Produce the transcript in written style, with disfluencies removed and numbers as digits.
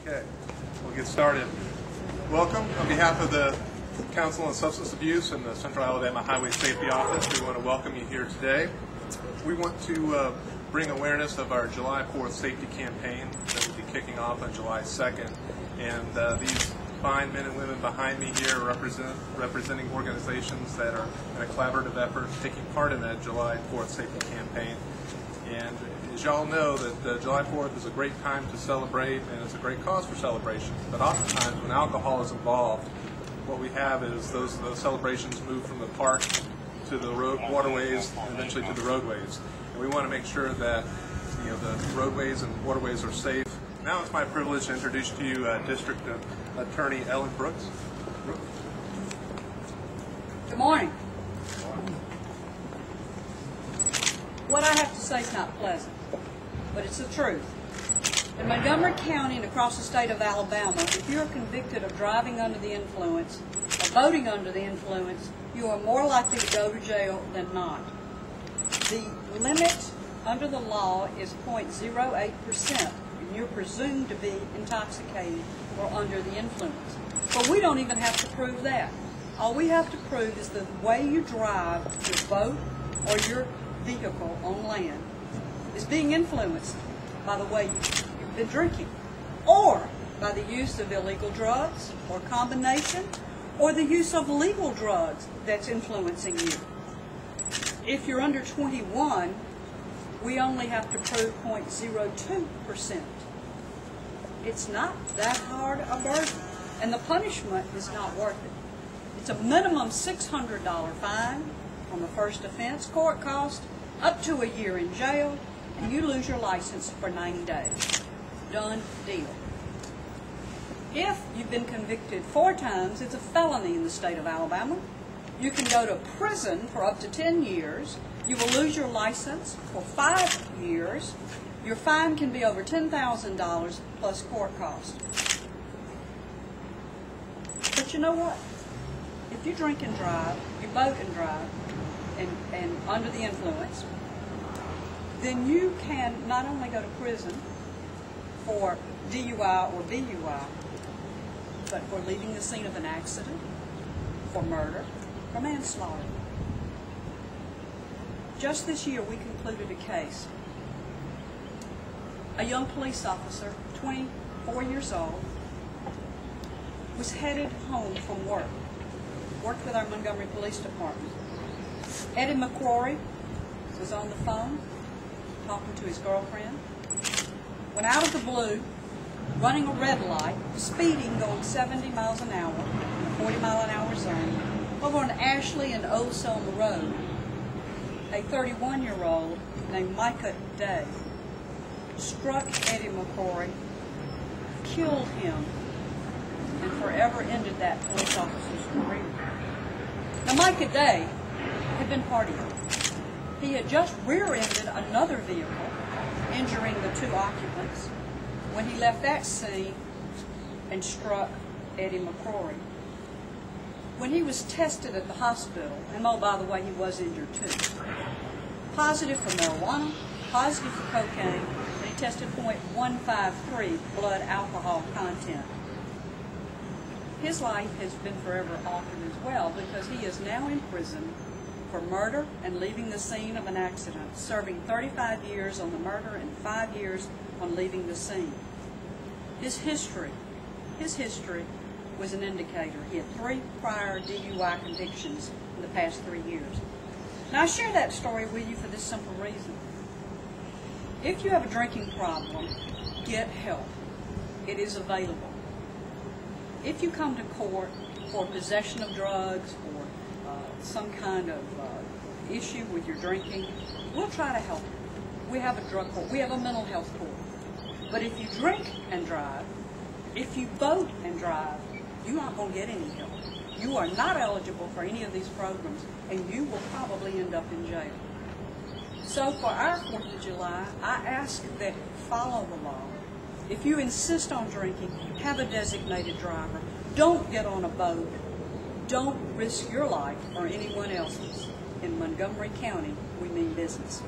Okay, we'll get started. Welcome. On behalf of the Council on Substance Abuse and the Central Alabama Highway Safety Office, we want to welcome you here today. We want to bring awareness of our July 4th safety campaign that will be kicking off on July 2nd. And these fine men and women behind me here representing organizations that are in a collaborative effort taking part in that July 4th safety campaign. And as y'all know, that July 4th is a great time to celebrate, and it's a great cause for celebration. But oftentimes, when alcohol is involved, what we have is those celebrations move from the park to the waterways and eventually to the roadways. And we want to make sure that the roadways and waterways are safe. Now it's my privilege to introduce to you District Attorney Ellen Brooks. Good morning. What I have to say is not pleasant, but it's the truth. In Montgomery County and across the state of Alabama, if you are convicted of driving under the influence or voting under the influence, you are more likely to go to jail than not. The limit under the law is 0.08%, and you're presumed to be intoxicated or under the influence. But we don't even have to prove that. All we have to prove is the way you drive your boat or your vehicle on land is being influenced by the way you've been drinking, or by the use of illegal drugs, or combination, or the use of legal drugs that's influencing you. If you're under 21, we only have to prove 0.02%. It's not that hard a burden, and the punishment is not worth it. It's a minimum $600 fine on the first offense, court cost, up to a year in jail, and you lose your license for 90 days. Done deal. If you've been convicted 4 times, it's a felony in the state of Alabama. You can go to prison for up to 10 years. You will lose your license for 5 years. Your fine can be over $10,000 plus court cost. But you know what? If you drink and drive, you boat and drive, and under the influence, then you can not only go to prison for DUI or VUI, but for leaving the scene of an accident, for murder, for manslaughter. Just this year, we concluded a case. A young police officer, 24 years old, was headed home from work. Worked with our Montgomery Police Department. Eddie McCrory was on the phone talking to his girlfriend. When out of the blue, running a red light, speeding, going 70 miles an hour in a 40-mile-an-hour zone, over on Ashley and Old Selma Road, a 31-year-old named Micah Day struck Eddie McCrory, killed him, and forever ended that police officer's career. Now, Micah Day had been partying. He had just rear-ended another vehicle, injuring the 2 occupants, when he left that scene and struck Eddie McCrory. When he was tested at the hospital, and oh, by the way, he was injured too, positive for marijuana, positive for cocaine, and he tested 0.153 blood alcohol content. His life has been forever altered as well, because he is now in prison for murder and leaving the scene of an accident, serving 35 years on the murder and 5 years on leaving the scene. His history was an indicator. He had 3 prior DUI convictions in the past 3 years. Now, I share that story with you for this simple reason. If you have a drinking problem, get help. It is available. If you come to court for possession of drugs or some kind of issue with your drinking, we'll try to help you. We have a drug court. We have a mental health court. But if you drink and drive, if you boat and drive, you're not going to get any help. You are not eligible for any of these programs, and you will probably end up in jail. So for our 4th of July, I ask that you follow the law. If you insist on drinking, have a designated driver. Don't get on a boat. Don't risk your life or anyone else's. In Montgomery County, we mean business.